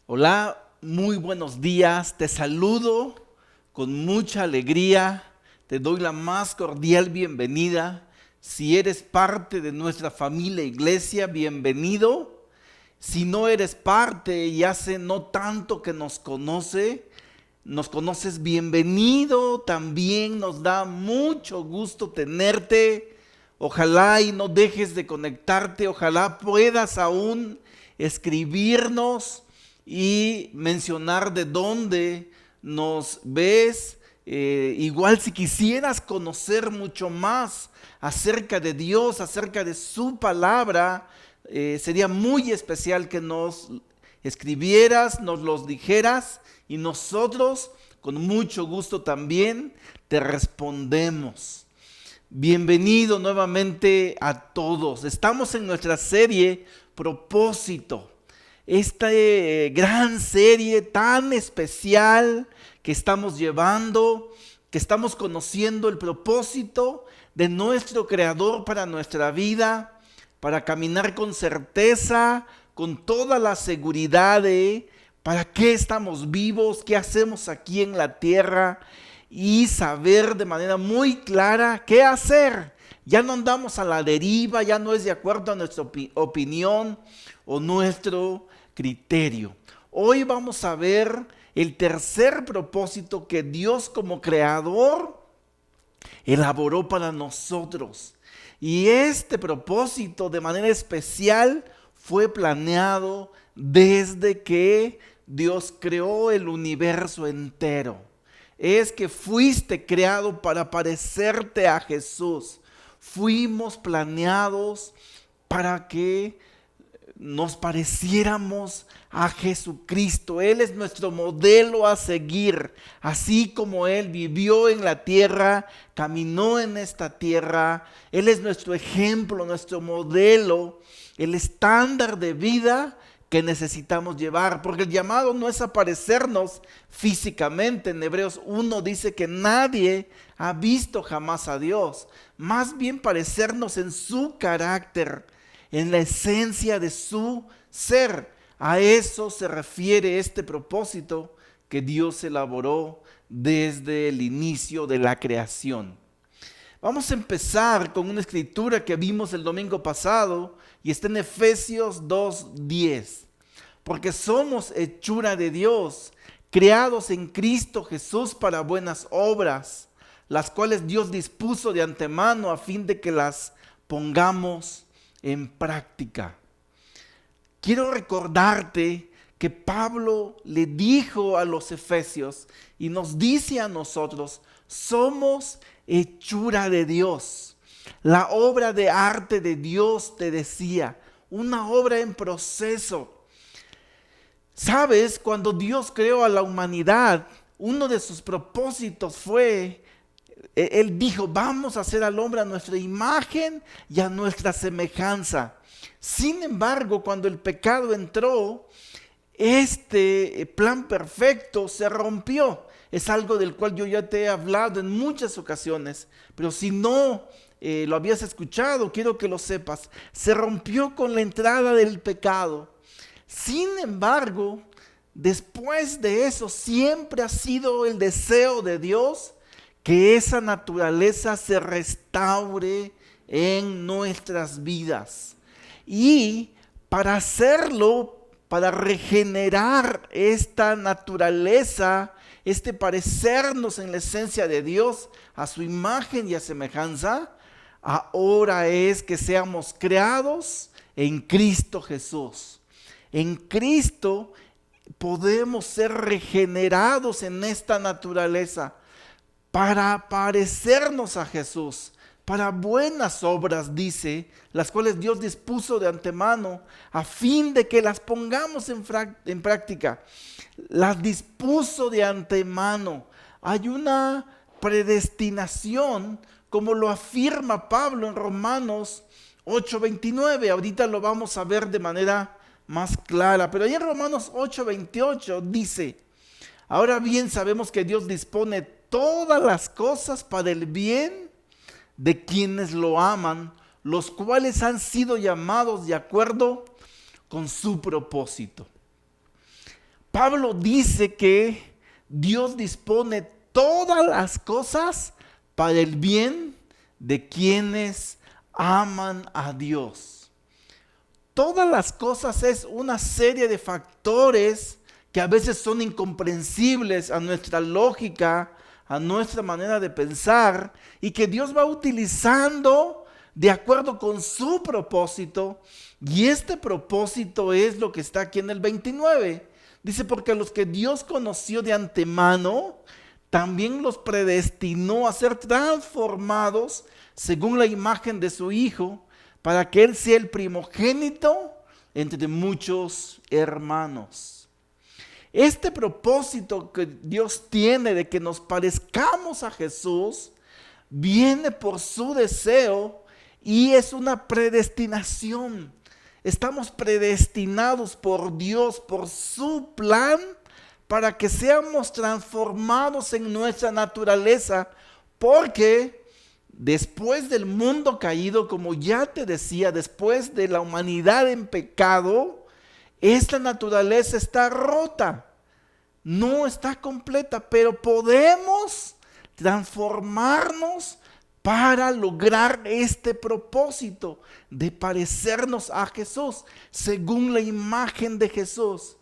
Hola, muy buenos días, te saludo con mucha alegría, te doy la más cordial bienvenida. Si eres parte de nuestra familia iglesia, bienvenido. Si no eres parte y hace no tanto que nos conoces, bienvenido. También nos da mucho gusto tenerte. Ojalá y no dejes de conectarte, ojalá puedas aún escribirnos y mencionar de dónde nos ves. Igual si quisieras conocer mucho más acerca de Dios, acerca de su palabra, sería muy especial que nos escribieras, nos los dijeras y nosotros con mucho gusto también te respondemos. Bienvenido nuevamente a todos. Estamos en nuestra serie Propósito. Esta gran serie tan especial que estamos llevando, que estamos conociendo el propósito de nuestro Creador para nuestra vida, para caminar con certeza, con toda la seguridad de para qué estamos vivos, qué hacemos aquí en la tierra y saber de manera muy clara qué hacer. Ya no andamos a la deriva, ya no es de acuerdo a nuestra opinión o nuestro criterio. Hoy vamos a ver el tercer propósito que Dios como creador elaboró para nosotros. Y este propósito de manera especial fue planeado desde que Dios creó el universo entero. Es que fuiste creado para parecerte a Jesús. Fuimos planeados para que nos pareciéramos a Jesucristo. Él es nuestro modelo a seguir. Así como Él vivió en la tierra, caminó en esta tierra, Él es nuestro ejemplo, nuestro modelo, el estándar de vida que necesitamos llevar. Porque el llamado no es a parecernos físicamente. En Hebreos 1 dice que nadie ha visto jamás a Dios. Más bien parecernos en su carácter, en la esencia de su ser. A eso se refiere este propósito que Dios elaboró desde el inicio de la creación. Vamos a empezar con una escritura que vimos el domingo pasado y está en Efesios 2:10. Porque somos hechura de Dios, creados en Cristo Jesús para buenas obras, las cuales Dios dispuso de antemano a fin de que las pongamos en práctica. Quiero recordarte que Pablo le dijo a los efesios y nos dice a nosotros: somos hechura de Dios, la obra de arte de Dios, te decía, una obra en proceso. ¿Sabes? Cuando Dios creó a la humanidad, uno de sus propósitos fue, Él dijo: vamos a hacer al hombre a nuestra imagen y a nuestra semejanza. Sin embargo, cuando el pecado entró, este plan perfecto se rompió. Es algo del cual yo ya te he hablado en muchas ocasiones, pero si no lo habías escuchado, quiero que lo sepas. Se rompió con la entrada del pecado. Sin embargo, después de eso, siempre ha sido el deseo de Dios que esa naturaleza se restaure en nuestras vidas. Y para hacerlo, para regenerar esta naturaleza, este parecernos en la esencia de Dios, a su imagen y a semejanza, ahora es que seamos creados en Cristo Jesús. En Cristo podemos ser regenerados en esta naturaleza para parecernos a Jesús, para buenas obras, dice, las cuales Dios dispuso de antemano a fin de que las pongamos en práctica. Las dispuso de antemano. Hay una predestinación, como lo afirma Pablo en Romanos 8:29. Ahorita lo vamos a ver de manera más clara, pero ahí en Romanos 8:28 dice: ahora bien sabemos que Dios dispone todas las cosas para el bien de quienes lo aman, los cuales han sido llamados de acuerdo con su propósito. Pablo dice que Dios dispone todas las cosas para el bien de quienes aman a Dios. Todas las cosas es una serie de factores que a veces son incomprensibles a nuestra lógica, a nuestra manera de pensar, y que Dios va utilizando de acuerdo con su propósito. Y este propósito es lo que está aquí en el 29. Dice: porque a los que Dios conoció de antemano, también los predestinó a ser transformados según la imagen de su Hijo, para que Él sea el primogénito entre muchos hermanos. Este propósito que Dios tiene de que nos parezcamos a Jesús viene por su deseo y es una predestinación. Estamos predestinados por Dios, por su plan, para que seamos transformados en nuestra naturaleza, porque después del mundo caído, como ya te decía, después de la humanidad en pecado, esta naturaleza está rota, no está completa, pero podemos transformarnos para lograr este propósito de parecernos a Jesús, según la imagen de Jesús.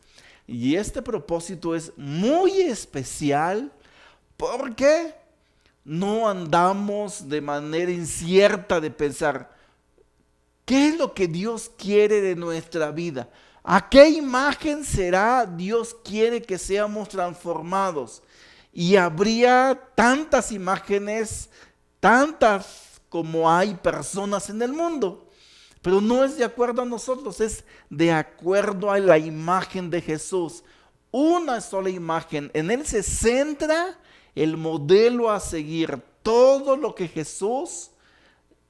Y este propósito es muy especial porque no andamos de manera incierta de pensar qué es lo que Dios quiere de nuestra vida. ¿A qué imagen será Dios quiere que seamos transformados? Y habría tantas imágenes, tantas como hay personas en el mundo. Pero no es de acuerdo a nosotros, es de acuerdo a la imagen de Jesús. Una sola imagen. En Él se centra el modelo a seguir. Todo lo que Jesús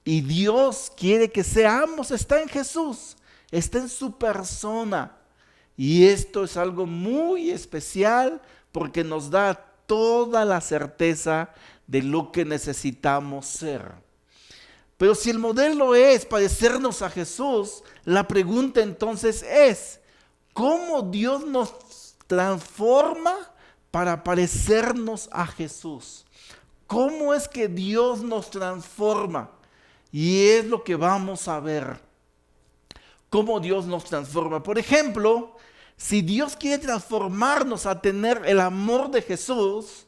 y Dios quiere que seamos está en Jesús, está en su persona. Y esto es algo muy especial porque nos da toda la certeza de lo que necesitamos ser. Pero si el modelo es parecernos a Jesús, la pregunta entonces es: ¿cómo Dios nos transforma para parecernos a Jesús? ¿Cómo es que Dios nos transforma? Y es lo que vamos a ver. ¿Cómo Dios nos transforma? Por ejemplo, si Dios quiere transformarnos a tener el amor de Jesús,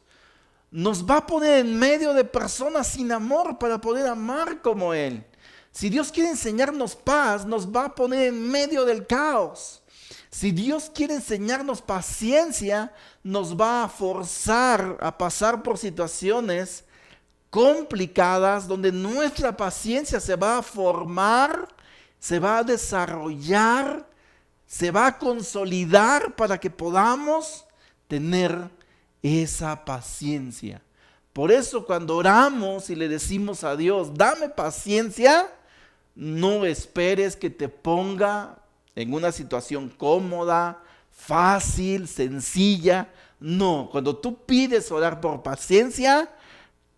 nos va a poner en medio de personas sin amor para poder amar como Él. Si Dios quiere enseñarnos paz, nos va a poner en medio del caos. Si Dios quiere enseñarnos paciencia, nos va a forzar a pasar por situaciones complicadas donde nuestra paciencia se va a formar, se va a desarrollar, se va a consolidar para que podamos tener esa paciencia. Por eso cuando oramos y le decimos a Dios: dame paciencia, no esperes que te ponga en una situación cómoda, fácil, sencilla. No, cuando tú pides orar por paciencia,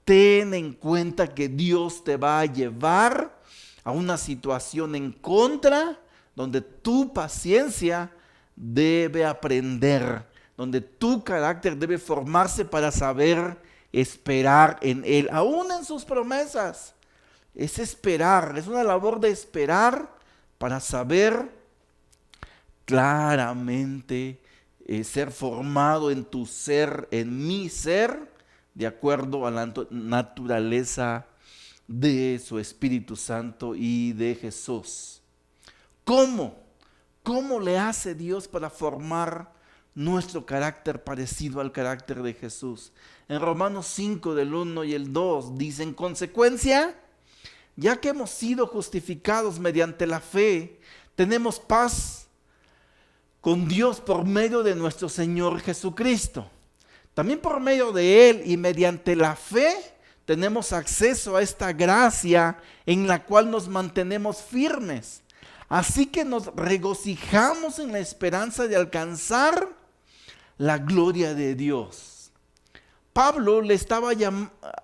ten en cuenta que Dios te va a llevar a una situación en contra, donde tu paciencia debe aprender, donde tu carácter debe formarse para saber esperar en Él, aún en sus promesas. Es esperar, es una labor de esperar para saber claramente, ser formado en tu ser, en mi ser, de acuerdo a la naturaleza de su Espíritu Santo y de Jesús. ¿Cómo? ¿Cómo le hace Dios para formar nuestro carácter parecido al carácter de Jesús? En Romanos 5 del 1 y el 2 dice: en consecuencia, ya que hemos sido justificados mediante la fe, tenemos paz con Dios por medio de nuestro Señor Jesucristo. También por medio de Él y mediante la fe tenemos acceso a esta gracia en la cual nos mantenemos firmes. Así que nos regocijamos en la esperanza de alcanzar la gloria de Dios. Pablo le estaba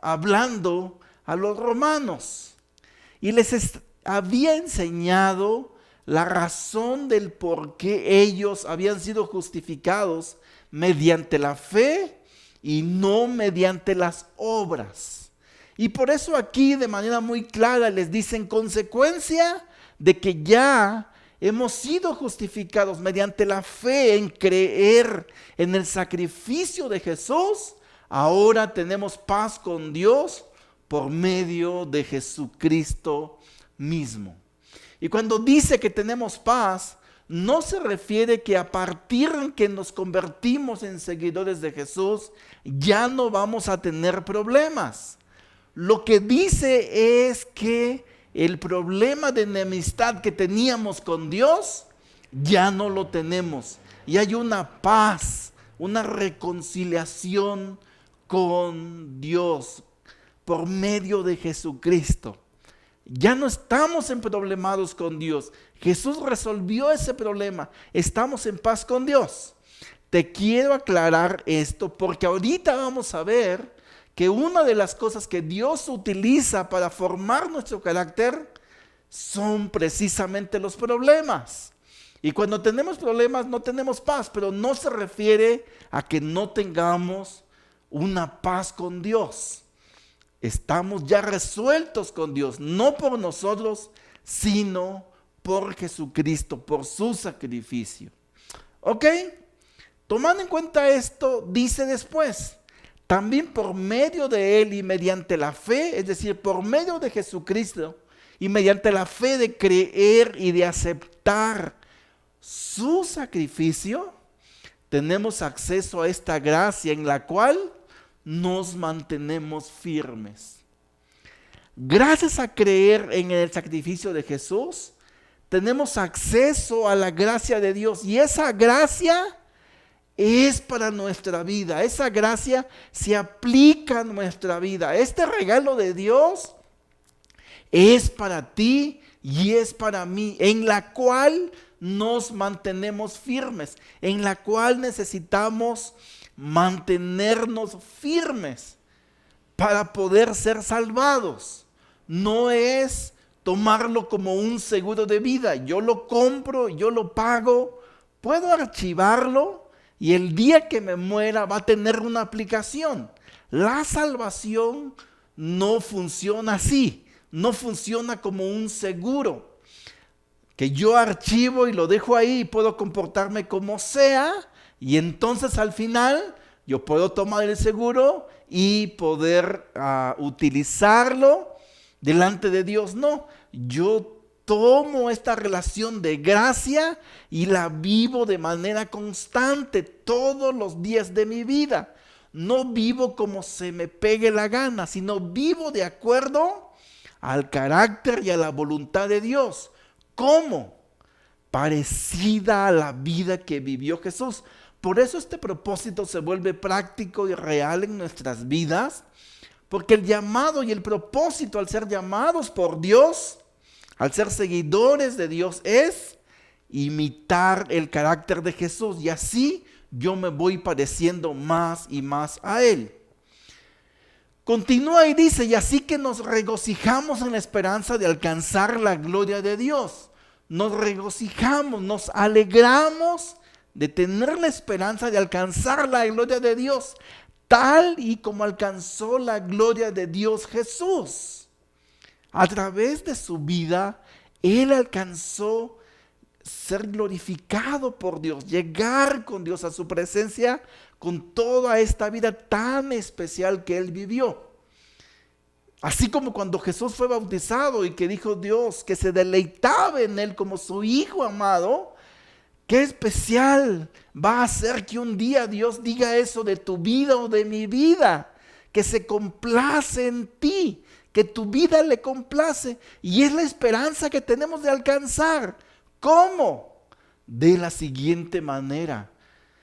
hablando a los romanos y les había enseñado la razón del por qué ellos habían sido justificados mediante la fe y no mediante las obras. Y por eso aquí de manera muy clara les dice: en consecuencia de que ya hemos sido justificados mediante la fe en creer en el sacrificio de Jesús, ahora tenemos paz con Dios por medio de Jesucristo mismo. Y cuando dice que tenemos paz, no se refiere que a partir de que nos convertimos en seguidores de Jesús, ya no vamos a tener problemas. Lo que dice es que el problema de enemistad que teníamos con Dios, ya no lo tenemos. Y hay una paz, una reconciliación con Dios por medio de Jesucristo. Ya no estamos problemados con Dios. Jesús resolvió ese problema. Estamos en paz con Dios. Te quiero aclarar esto porque ahorita vamos a ver que una de las cosas que Dios utiliza para formar nuestro carácter son precisamente los problemas. Y cuando tenemos problemas no tenemos paz, pero no se refiere a que no tengamos una paz con Dios. Estamos ya resueltos con Dios, no por nosotros, sino por Jesucristo, por su sacrificio. ¿Ok? Tomando en cuenta esto, dice después: también por medio de Él y mediante la fe, es decir, por medio de Jesucristo y mediante la fe de creer y de aceptar su sacrificio, tenemos acceso a esta gracia en la cual nos mantenemos firmes. Gracias a creer en el sacrificio de Jesús, tenemos acceso a la gracia de Dios, y esa gracia es para nuestra vida. Esa gracia se aplica a nuestra vida. Este regalo de Dios es para ti y es para mí, en la cual nos mantenemos firmes, en la cual necesitamos mantenernos firmes para poder ser salvados. No es tomarlo como un seguro de vida. Yo lo compro, yo lo pago, puedo archivarlo y el día que me muera va a tener una aplicación. La salvación no funciona así, no funciona como un seguro que yo archivo y lo dejo ahí y puedo comportarme como sea. Y entonces al final yo puedo tomar el seguro y poder utilizarlo delante de Dios. No, yo tomo esta relación de gracia y la vivo de manera constante todos los días de mi vida. No vivo como se me pegue la gana, sino vivo de acuerdo al carácter y a la voluntad de Dios. ¿Cómo? Parecida a la vida que vivió Jesús. Por eso este propósito se vuelve práctico y real en nuestras vidas, porque el llamado y el propósito al ser llamados por Dios, al ser seguidores de Dios, es imitar el carácter de Jesús, y así yo me voy pareciendo más y más a Él. Continúa y dice: y así que nos regocijamos en la esperanza de alcanzar la gloria de Dios. Nos regocijamos, nos alegramos de tener la esperanza de alcanzar la gloria de Dios, tal y como alcanzó la gloria de Dios Jesús. A través de su vida, Él alcanzó ser glorificado por Dios, llegar con Dios a su presencia con toda esta vida tan especial que Él vivió. Así como cuando Jesús fue bautizado y que dijo Dios que se deleitaba en Él como su Hijo amado, ¿Qué especial va a hacer que un día Dios diga eso de tu vida o de mi vida? Que se complace en ti, que tu vida le complace. Y es la esperanza que tenemos de alcanzar. ¿Cómo? De la siguiente manera.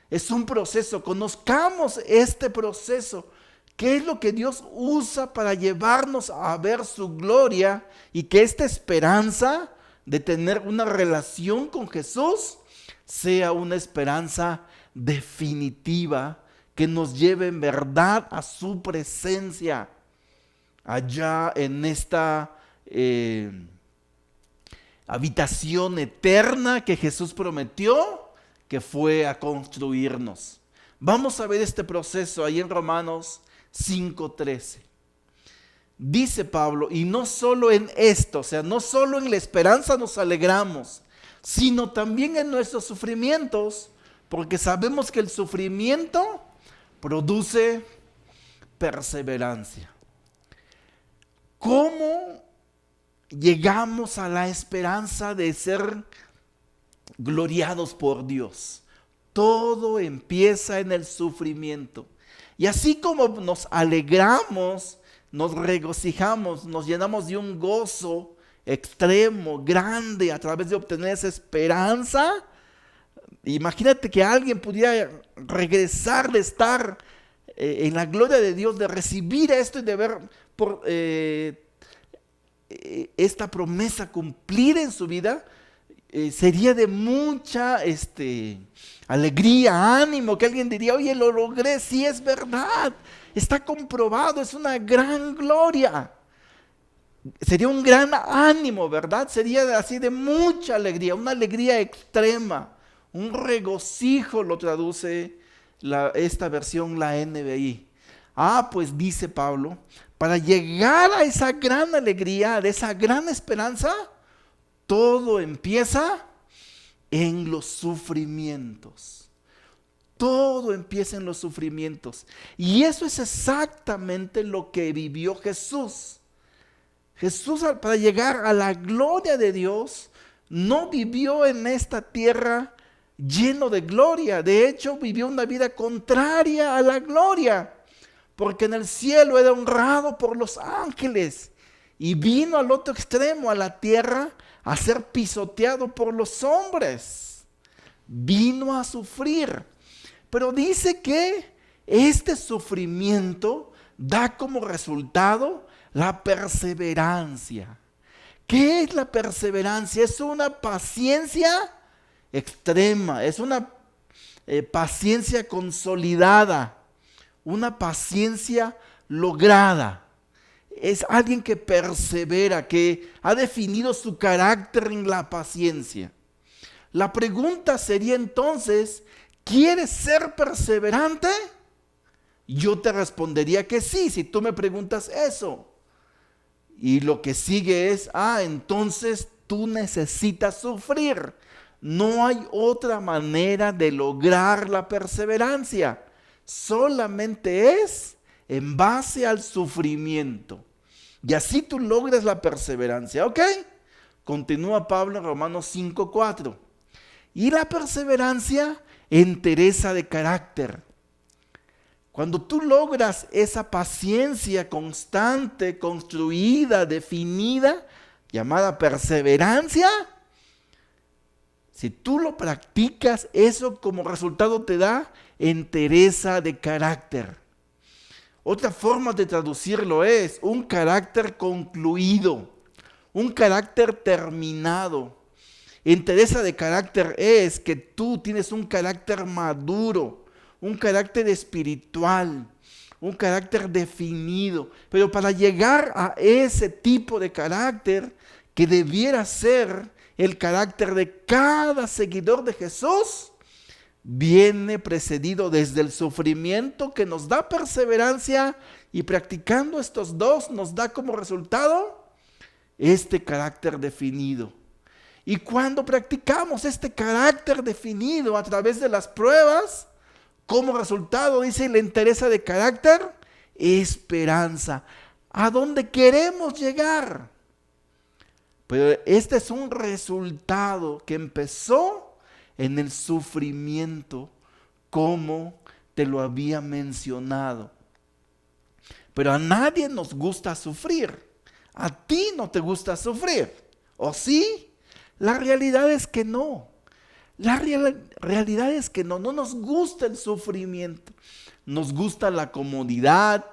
Es un proceso, conozcamos este proceso. ¿Qué es lo que Dios usa para llevarnos a ver su gloria? Y que esta esperanza de tener una relación con Jesús sea una esperanza definitiva que nos lleve en verdad a su presencia allá en esta habitación eterna que Jesús prometió, que fue a construirnos. Vamos a ver este proceso ahí en Romanos 5:13. Dice Pablo, y no solo en esto, o sea, no solo en la esperanza nos alegramos, sino también en nuestros sufrimientos, porque sabemos que el sufrimiento produce perseverancia. ¿Cómo llegamos a la esperanza de ser gloriados por Dios? Todo empieza en el sufrimiento. Y así como nos alegramos, nos regocijamos, nos llenamos de un gozo extremo, grande, a través de obtener esa esperanza. Imagínate que alguien pudiera regresar de estar en la gloria de Dios, de recibir esto y de ver por esta promesa cumplida en su vida. Sería de mucha alegría, ánimo, que alguien diría, oye, lo logré, sí es verdad, está comprobado, es una gran gloria. Sería un gran ánimo, ¿verdad? Sería así de mucha alegría, una alegría extrema, un regocijo, lo traduce esta versión, la NBI. Pues dice Pablo, para llegar a esa gran alegría, de esa gran esperanza, todo empieza en los sufrimientos. Todo empieza en los sufrimientos. Y eso es exactamente lo que vivió Jesús. Jesús, para llegar a la gloria de Dios, no vivió en esta tierra lleno de gloria. De hecho, vivió una vida contraria a la gloria, porque en el cielo era honrado por los ángeles y vino al otro extremo, a la tierra, a ser pisoteado por los hombres. Vino a sufrir. Pero dice que este sufrimiento da como resultado la perseverancia. ¿Qué es la perseverancia? Es una paciencia extrema, es una paciencia consolidada, una paciencia lograda. Es alguien que persevera, que ha definido su carácter en la paciencia. La pregunta sería entonces, ¿quieres ser perseverante? Yo te respondería que sí, si tú me preguntas eso. Y lo que sigue es, entonces tú necesitas sufrir. No hay otra manera de lograr la perseverancia. Solamente es en base al sufrimiento. Y así tú logras la perseverancia, ¿ok? Continúa Pablo en Romanos 5:4. Y la perseverancia, entereza de carácter. Cuando tú logras esa paciencia constante, construida, definida, llamada perseverancia, si tú lo practicas, eso como resultado te da entereza de carácter. Otra forma de traducirlo es un carácter concluido, un carácter terminado. Entereza de carácter es que tú tienes un carácter maduro, un carácter espiritual, un carácter definido. Pero para llegar a ese tipo de carácter, que debiera ser el carácter de cada seguidor de Jesús, viene precedido desde el sufrimiento que nos da perseverancia, y practicando estos dos nos da como resultado este carácter definido. Y cuando practicamos este carácter definido a través de las pruebas, como resultado, dice la entereza de carácter, esperanza. ¿A dónde queremos llegar? Pero este es un resultado que empezó en el sufrimiento, como te lo había mencionado. Pero a nadie nos gusta sufrir. A ti no te gusta sufrir, ¿o sí? La realidad es que no. La realidad es que no nos gusta el sufrimiento. Nos gusta la comodidad,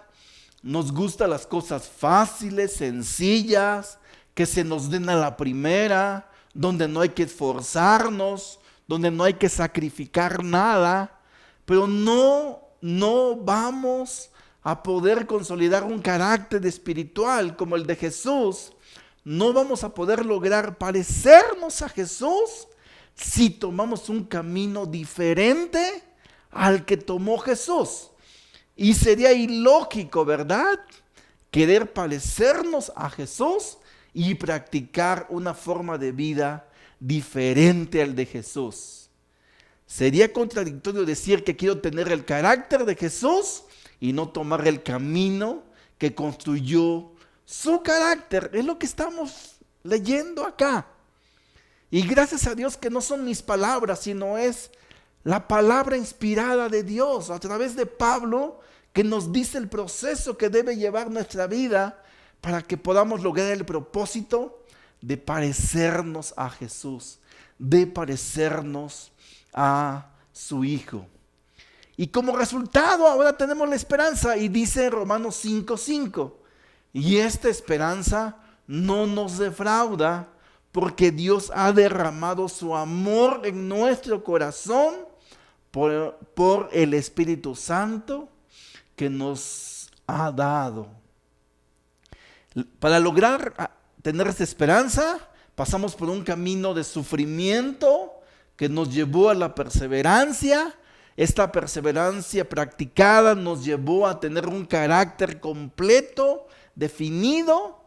nos gustan las cosas fáciles, sencillas, que se nos den a la primera, donde no hay que esforzarnos, donde no hay que sacrificar nada, pero no vamos a poder consolidar un carácter espiritual como el de Jesús. No vamos a poder lograr parecernos a Jesús si tomamos un camino diferente al que tomó Jesús. Y sería ilógico, ¿verdad?, querer parecernos a Jesús y practicar una forma de vida diferente al de Jesús. Sería contradictorio decir que quiero tener el carácter de Jesús y no tomar el camino que construyó su carácter. Es lo que estamos leyendo acá. Y gracias a Dios que no son mis palabras, sino es la palabra inspirada de Dios a través de Pablo, que nos dice el proceso que debe llevar nuestra vida para que podamos lograr el propósito de parecernos a Jesús, de parecernos a su Hijo. Y como resultado ahora tenemos la esperanza, y dice Romanos 5:5, y esta esperanza no nos defrauda, porque Dios ha derramado su amor en nuestro corazón por el Espíritu Santo que nos ha dado. Para lograr tener esta esperanza, pasamos por un camino de sufrimiento que nos llevó a la perseverancia. Esta perseverancia practicada nos llevó a tener un carácter completo, definido.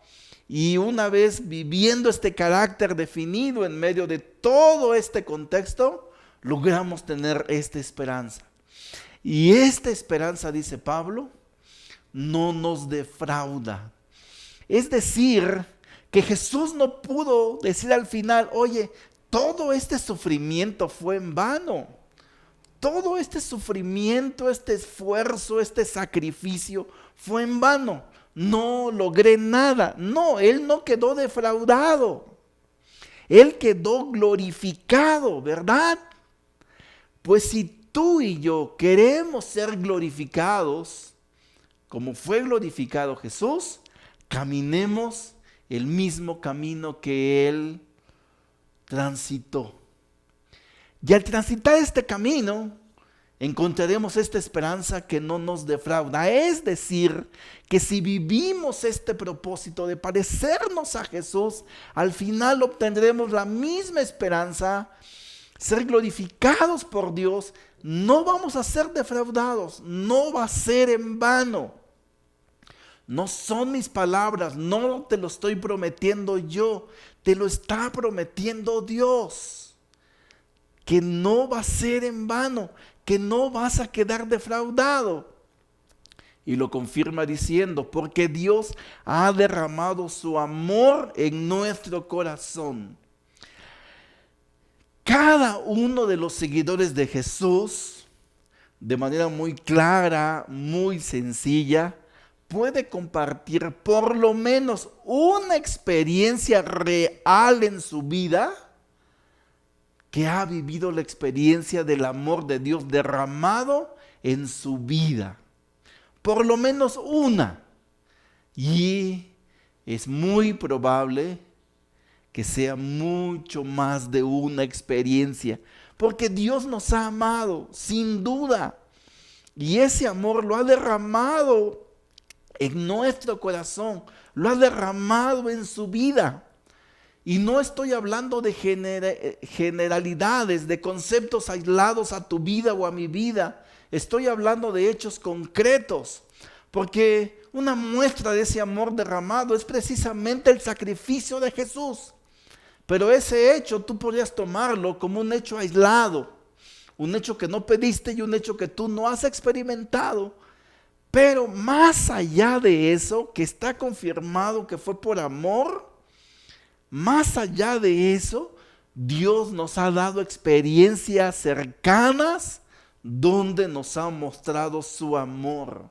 Y una vez viviendo este carácter definido en medio de todo este contexto, logramos tener esta esperanza. Y esta esperanza, dice Pablo, no nos defrauda. Es decir, que Jesús no pudo decir al final, oye, todo este sufrimiento fue en vano. Todo este sufrimiento, este esfuerzo, este sacrificio fue en vano. No logré nada. No, Él no quedó defraudado. Él quedó glorificado, ¿verdad? Pues si tú y yo queremos ser glorificados, como fue glorificado Jesús, caminemos el mismo camino que Él transitó. Y al transitar este camino, encontraremos esta esperanza que no nos defrauda. Es decir, que si vivimos este propósito de parecernos a Jesús, al final obtendremos la misma esperanza, ser glorificados por Dios. No vamos a ser defraudados, no va a ser en vano. No son mis palabras, no te lo estoy prometiendo yo, te lo está prometiendo Dios. Que no va a ser en vano, que no vas a quedar defraudado. Y lo confirma diciendo, porque Dios ha derramado su amor en nuestro corazón. Cada uno de los seguidores de Jesús, de manera muy clara, muy sencilla, puede compartir por lo menos una experiencia real en su vida, que ha vivido la experiencia del amor de Dios derramado en su vida. Por lo menos una. Y es muy probable que sea mucho más de una experiencia. Porque Dios nos ha amado, sin duda. Y ese amor lo ha derramado en nuestro corazón. Lo ha derramado en su vida. Y no estoy hablando de generalidades, de conceptos aislados a tu vida o a mi vida. Estoy hablando de hechos concretos. Porque una muestra de ese amor derramado es precisamente el sacrificio de Jesús. Pero ese hecho tú podrías tomarlo como un hecho aislado. Un hecho que no pediste y un hecho que tú no has experimentado. Pero más allá de eso, que está confirmado que fue por amor, más allá de eso, Dios nos ha dado experiencias cercanas donde nos ha mostrado su amor.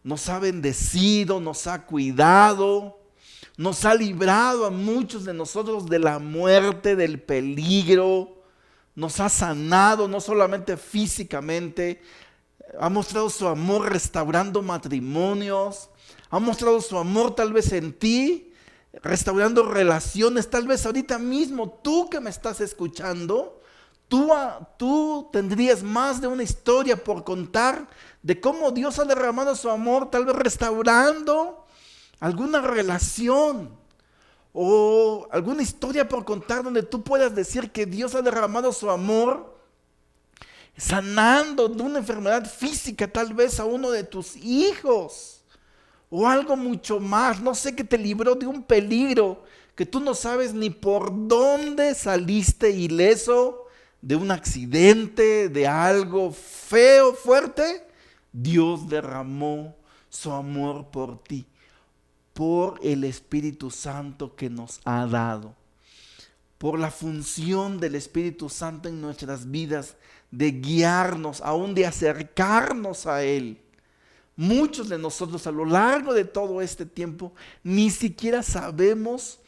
Nos ha bendecido, nos ha cuidado, nos ha librado a muchos de nosotros de la muerte, del peligro. Nos ha sanado, no solamente físicamente, ha mostrado su amor restaurando matrimonios, ha mostrado su amor tal vez en ti, restaurando relaciones, tal vez ahorita mismo tú que me estás escuchando, tú tendrías más de una historia por contar de cómo Dios ha derramado su amor, tal vez restaurando alguna relación o alguna historia por contar donde tú puedas decir que Dios ha derramado su amor, sanando de una enfermedad física tal vez a uno de tus hijos o algo mucho más, no sé, que te libró de un peligro que tú no sabes ni por dónde saliste ileso, de un accidente, de algo feo, fuerte. Dios derramó su amor por ti, por el Espíritu Santo que nos ha dado, por la función del Espíritu Santo en nuestras vidas, de guiarnos, aún de acercarnos a Él. Muchos de nosotros a lo largo de todo este tiempo ni siquiera sabemos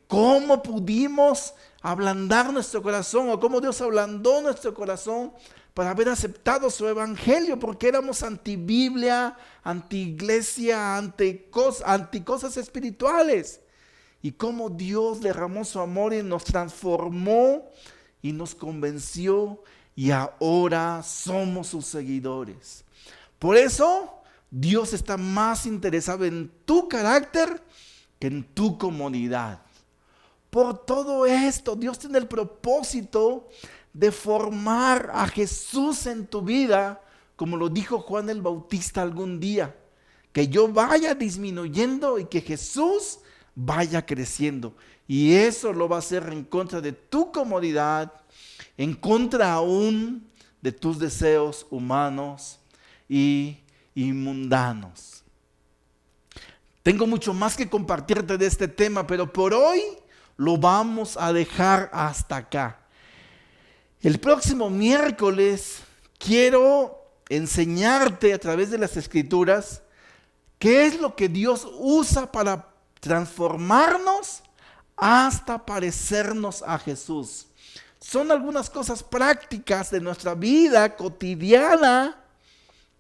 cómo pudimos ablandar nuestro corazón o cómo Dios ablandó nuestro corazón para haber aceptado su evangelio, porque éramos anti-Biblia, anti-iglesia, anti-cosas espirituales. Y cómo Dios derramó su amor y nos transformó y nos convenció y ahora somos sus seguidores. Por eso Dios está más interesado en tu carácter que en tu comodidad. Por todo esto, Dios tiene el propósito de formar a Jesús en tu vida, como lo dijo Juan el Bautista algún día, que yo vaya disminuyendo y que Jesús vaya creciendo. Y eso lo va a hacer en contra de tu comodidad, en contra aún de tus deseos humanos y mundanos. Tengo mucho más que compartirte de este tema, pero por hoy lo vamos a dejar hasta acá. El próximo miércoles quiero enseñarte a través de las Escrituras qué es lo que Dios usa para transformarnos hasta parecernos a Jesús. Son algunas cosas prácticas de nuestra vida cotidiana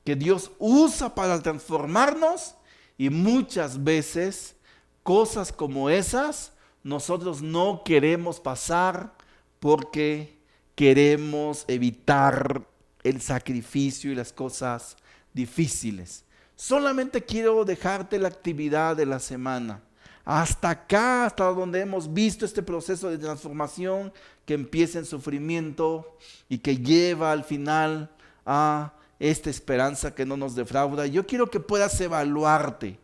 que Dios usa para transformarnos, y muchas veces cosas como esas nosotros no queremos pasar porque queremos evitar el sacrificio y las cosas difíciles. Solamente quiero dejarte la actividad de la semana. Hasta acá, hasta donde hemos visto este proceso de transformación que empieza en sufrimiento y que lleva al final a esta esperanza que no nos defrauda. Yo quiero que puedas evaluarte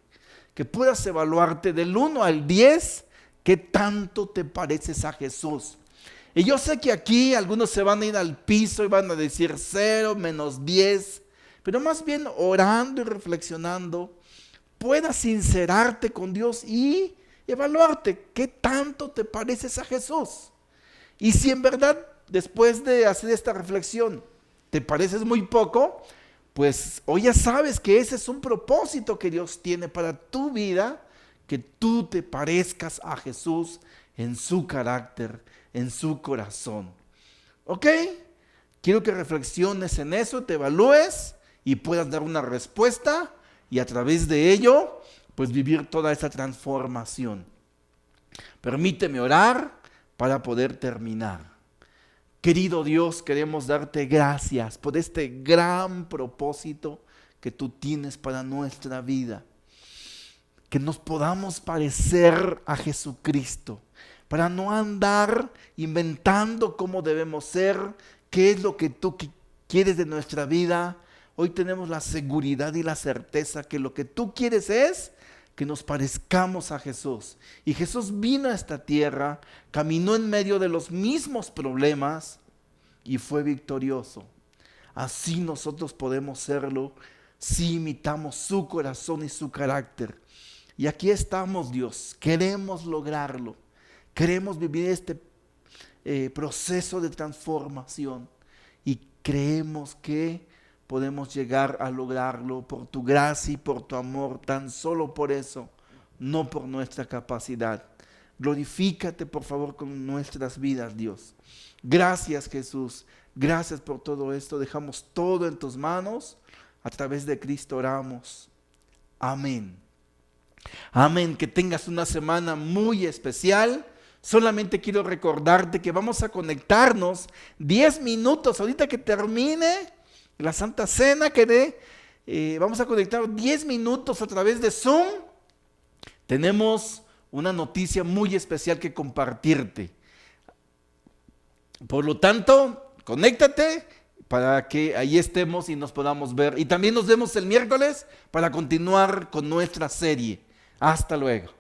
del 1 al 10, qué tanto te pareces a Jesús. Y yo sé que aquí algunos se van a ir al piso y van a decir 0, -10, pero más bien orando y reflexionando, puedas sincerarte con Dios y evaluarte qué tanto te pareces a Jesús. Y si en verdad, después de hacer esta reflexión, te pareces muy poco, pues hoy ya sabes que ese es un propósito que Dios tiene para tu vida, que tú te parezcas a Jesús en su carácter, en su corazón. ¿Ok? Quiero que reflexiones en eso, te evalúes y puedas dar una respuesta y a través de ello, pues vivir toda esa transformación. Permíteme orar para poder terminar. Querido Dios, queremos darte gracias por este gran propósito que tú tienes para nuestra vida. Que nos podamos parecer a Jesucristo, para no andar inventando cómo debemos ser, qué es lo que tú quieres de nuestra vida. Hoy tenemos la seguridad y la certeza que lo que tú quieres es que nos parezcamos a Jesús. Y Jesús vino a esta tierra, caminó en medio de los mismos problemas y fue victorioso. Así nosotros podemos serlo si imitamos su corazón y su carácter. Y aquí estamos, Dios, queremos lograrlo. Queremos vivir este proceso de transformación y creemos que podemos llegar a lograrlo por tu gracia y por tu amor, tan solo por eso, no por nuestra capacidad. Glorifícate por favor con nuestras vidas, Dios. Gracias, Jesús. Gracias por todo esto. Dejamos todo en tus manos. A través de Cristo oramos. Amén. Amén. Que tengas una semana muy especial. Solamente quiero recordarte que vamos a conectarnos 10 minutos ahorita que termine la Santa Cena. Vamos a conectar 10 minutos a través de Zoom. Tenemos una noticia muy especial que compartirte. Por lo tanto, conéctate para que ahí estemos y nos podamos ver. Y también nos vemos el miércoles para continuar con nuestra serie. Hasta luego.